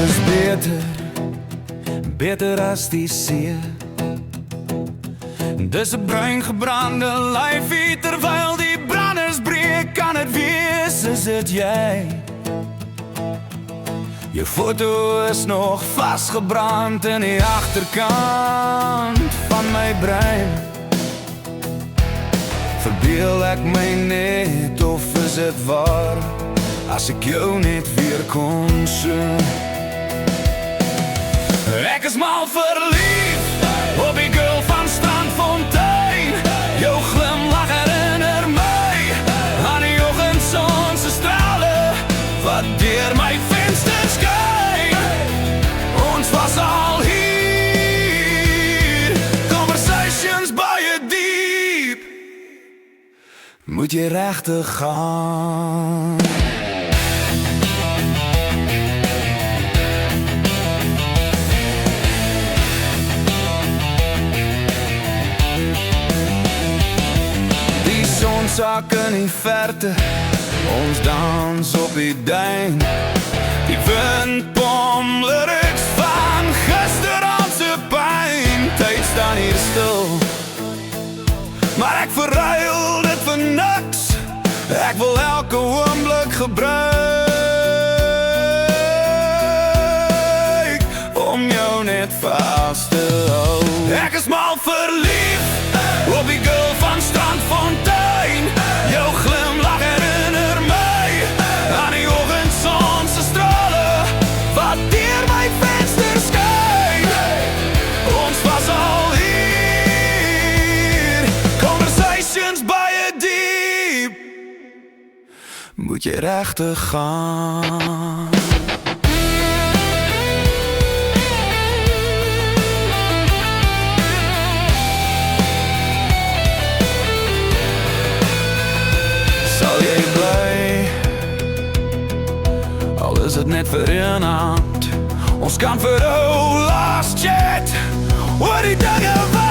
is beter, beter as die see. Dis 'n bruin gebrande lyfie, terwyl die branders breek, kan het wees, is dit jy? Jou foto is nog vastgebrand in die agterkant van my brein. Verbeel ek my net, of is dit waar, as ek jou net weer kon soen? Ek is mal verlief op die girl van Strandfontein. Jou glimlach herinner my aan die oggendzon se strale wat deur my venster skyn. Ons was al hier, conversations baie diep. Moet jy regtig gaan? Sak in die verte, ons dans op die duin. Die wind pom lyrics van gisterandse pyn. Tyd staan hier stil, maar ek verruil dit vir niks. Ek wil elke oomblik gebruik om jou net vast te hou. Ek is mal verlief op die girl van Strandfontein. Jou glimlach herinner my aan die oggendzon se strale wat deur my venster skyn. Ons was al hier, conversations baie diep. Moet jy regtig gaan? Is het net vir een aand? Ons kan vir ou last chat oor die dinge wat